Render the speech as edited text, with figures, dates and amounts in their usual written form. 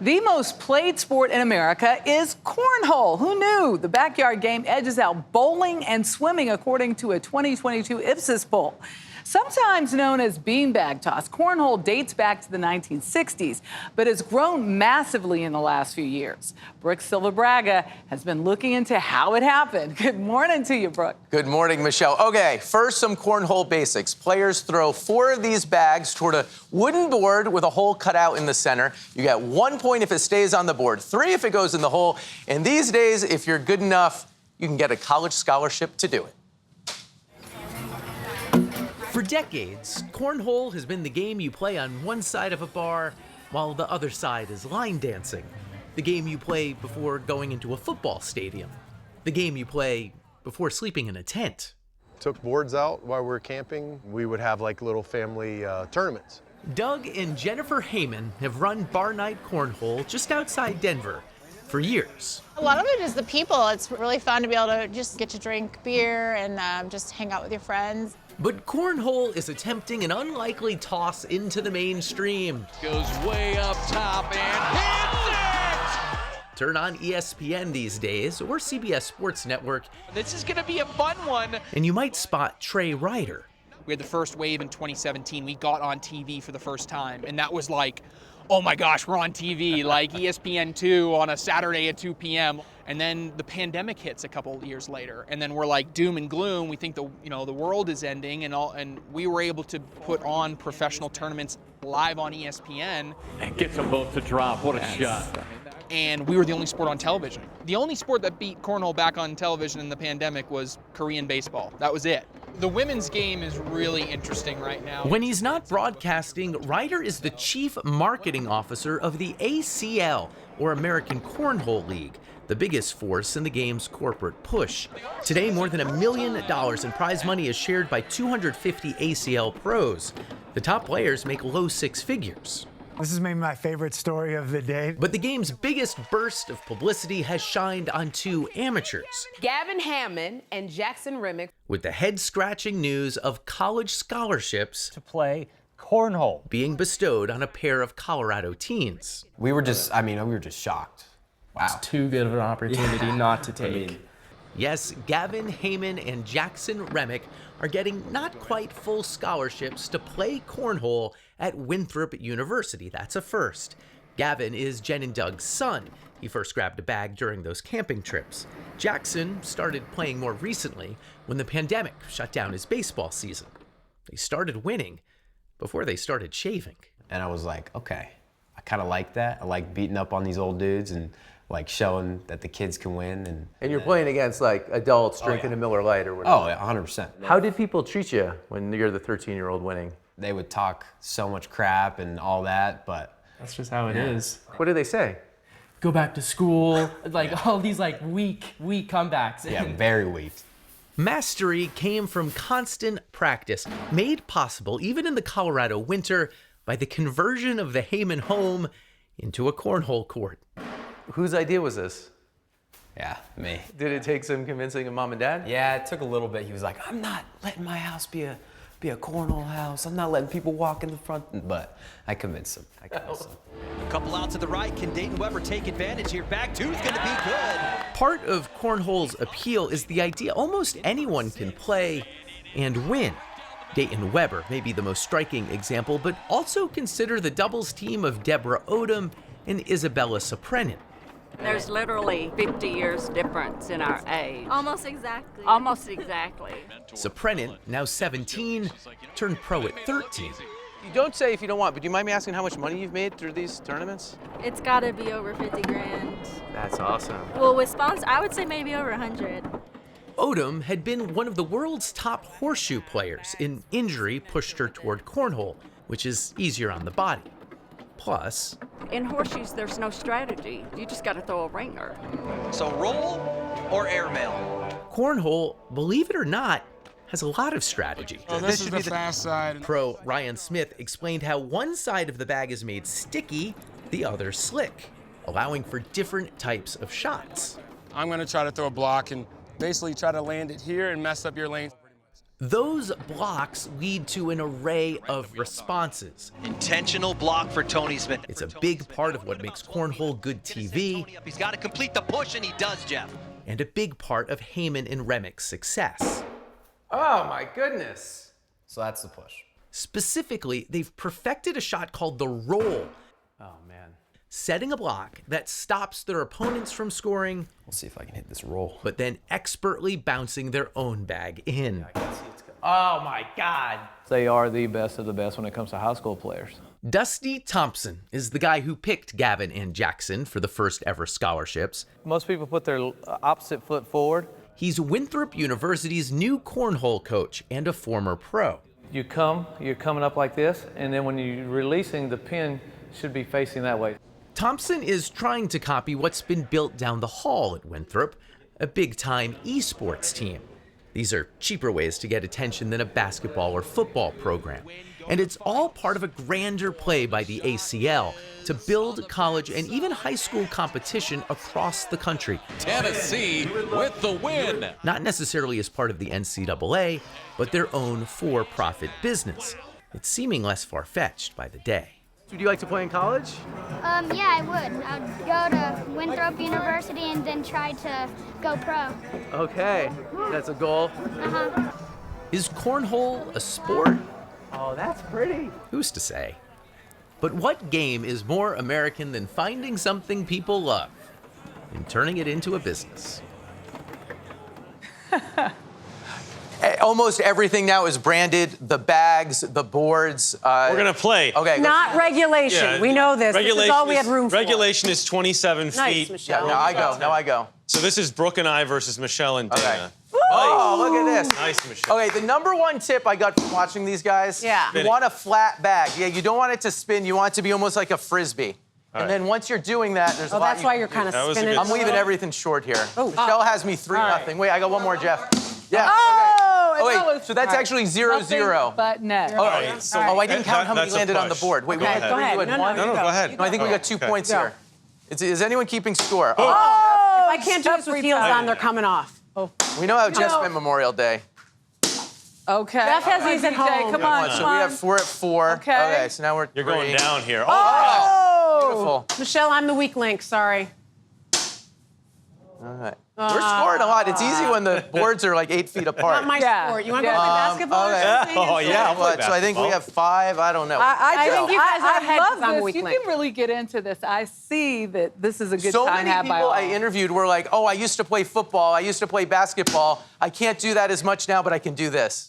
The most played sport in America is cornhole. Who knew? The backyard game edges out bowling and swimming, according to a 2022 Ipsos poll. Sometimes known as beanbag toss, cornhole dates back to the 1960s, but has grown massively in the last few years. Brooke Silva Braga has been looking into how it happened. Good morning to you, Brooke. Good morning, Michelle. Okay, first some cornhole basics. Players throw 4 of these bags toward a wooden board with a hole cut out in the center. You get 1 point if it stays on the board, 3 if it goes in the hole, and these days, if you're good enough, you can get a college scholarship to do it. For decades, cornhole has been the game you play on one side of a bar while the other side is line dancing. The game you play before going into a football stadium. The game you play before sleeping in a tent. Took boards out while we were camping. We would have like little family tournaments. Doug and Jennifer Heyman have run bar night cornhole just outside Denver for years. A lot of it is the people. It's really fun to be able to just get to drink beer and just hang out with your friends. But cornhole is attempting an unlikely toss into the mainstream. Goes way up top and hits it! Turn on ESPN these days, or CBS Sports Network. This is gonna be a fun one. And you might spot Trey Ryder. We had the first wave in 2017. We got on TV for the first time, and that was like, oh my gosh, we're on TV, like ESPN2 on a Saturday at 2 p.m. And then the pandemic hits a couple years later, and then we're like doom and gloom. We think the world is ending, and we were able to put on professional tournaments live on ESPN. And gets them both to drop. What a shot. And we were the only sport on television. The only sport that beat cornhole back on television in the pandemic was Korean baseball. That was it. The women's game is really interesting right now. When he's not broadcasting, Ryder is the chief marketing officer of the ACL, or American Cornhole League, the biggest force in the game's corporate push. Today, more than $1 million in prize money is shared by 250 ACL pros. The top players make low 6 figures. This is maybe my favorite story of the day. But the game's biggest burst of publicity has shined on 2 amateurs. Gavin Hammond and Jackson Remick. With the head-scratching news of college scholarships to play cornhole being bestowed on a pair of Colorado teens. We were just shocked. Wow. It's too good of an opportunity not to take. Yes, Gavin Heyman and Jackson Remick are getting not quite full scholarships to play cornhole at Winthrop University. That's a first. Gavin is Jen and Doug's son. He first grabbed a bag during those camping trips. Jackson started playing more recently when the pandemic shut down his baseball season. They started winning before they started shaving. And I was like, okay, I kind of like that. I like beating up on these old dudes and like showing that the kids can win. And you're playing against like adults drinking a Miller Lite or whatever. Oh, yeah, 100%. How did people treat you when you're the 13-year-old winning? They would talk so much crap and all that, but that's just how it is. What did they say? Go back to school, like all these like weak comebacks. Yeah, very weak. Mastery came from constant practice, made possible even in the Colorado winter by the conversion of the Heyman home into a cornhole court. Whose idea was this? Yeah, me. Did it take some convincing of mom and dad? Yeah, it took a little bit. He was like, I'm not letting my house be a cornhole house. I'm not letting people walk in the front. But I convinced him. A couple out to the right. Can Dayton Weber take advantage here? Back two's going to be good. Part of cornhole's appeal is the idea almost anyone can play and win. Dayton Weber may be the most striking example, but also consider the doubles team of Deborah Odom and Isabella Soprenin. There's literally 50 years difference in our age. Almost exactly. Almost exactly. Soprenin, now 17, turned pro at 13. You don't say if you don't want, but do you mind me asking how much money you've made through these tournaments? It's gotta be over 50 grand. That's awesome. Well, with sponsors, I would say maybe over 100. Odom had been one of the world's top horseshoe players. An injury pushed her toward cornhole, which is easier on the body. Plus, in horseshoes, there's no strategy. You just got to throw a ringer. So roll or airmail? Cornhole, believe it or not, has a lot of strategy. Oh, this is the fast side. Pro Ryan Smith explained how one side of the bag is made sticky, the other slick, allowing for different types of shots. I'm going to try to throw a block and basically try to land it here and mess up your lane. Those blocks lead to an array of responses. Intentional block for Tony Smith. It's a big part of what makes cornhole good TV. He's got to complete the push, and he does, Jeff. And a big part of Heyman and Remick's success. Oh my goodness. So that's the push. Specifically, they've perfected a shot called the roll. Oh man. Setting a block that stops their opponents from scoring. We'll see if I can hit this roll. But then expertly bouncing their own bag in. Oh my God. They are the best of the best when it comes to high school players. Dusty Thompson is the guy who picked Gavin and Jackson for the first ever scholarships. Most people put their opposite foot forward. He's Winthrop University's new cornhole coach and a former pro. You're coming up like this, and then when you're releasing, the pin should be facing that way. Thompson is trying to copy what's been built down the hall at Winthrop, a big-time esports team. These are cheaper ways to get attention than a basketball or football program. And it's all part of a grander play by the ACL to build college and even high school competition across the country. Tennessee with the win. Not necessarily as part of the NCAA, but their own for-profit business. It's seeming less far-fetched by the day. Would you like to play in college? Yeah, I would. I'd go to Winthrop University and then try to go pro. Okay, that's a goal. Uh-huh. Is cornhole a sport? Oh, that's pretty. Who's to say? But what game is more American than finding something people love and turning it into a business? Almost everything now is branded, the bags, the boards. We're going to play. Okay. Not regulation. Yeah, we know this. This is all we had room for. Regulation is 27 Nice, feet. Michelle. Yeah, now I go. So this is Brooke and I versus Michelle and Dana. Okay. Oh, look at this. Nice, Michelle. Okay, the number one tip I got from watching these guys, you want a flat bag. Yeah, you don't want it to spin. You want it to be almost like a Frisbee. And then once you're doing that, there's a lot that's why you're kind of spinning. I'm leaving everything short here. Oh. Michelle has me 3-0. Wait, I got one more, Jeff. Yeah. Oh, Okay. Oh, wait, so that's actually 0-0. But net. Oh, I didn't count how many landed on the board. Wait, Go ahead. you had one? No, go ahead. No, I think we got 2 points here. Is anyone keeping score? If I can't do this with heels on, they're coming off. We know how Jeff spent Memorial Day. Okay. Jeff has these at home. Come on, So we have 4 at 4. Okay, so now we're You're 3. going down here. Oh! Beautiful. Michelle, I'm the weak link. Sorry. All right. We're scoring a lot. It's easy when the boards are like 8 feet apart. Not my sport. You want to go play basketball? Okay. Oh, yeah. So I think we have 5. I don't know. I think you guys are ahead because I'm a love weak this. You link. can really get into this. I see that this is a good So time many had by people all. I interviewed were like, oh, I used to play football. I used to play basketball. I can't do that as much now, but I can do this.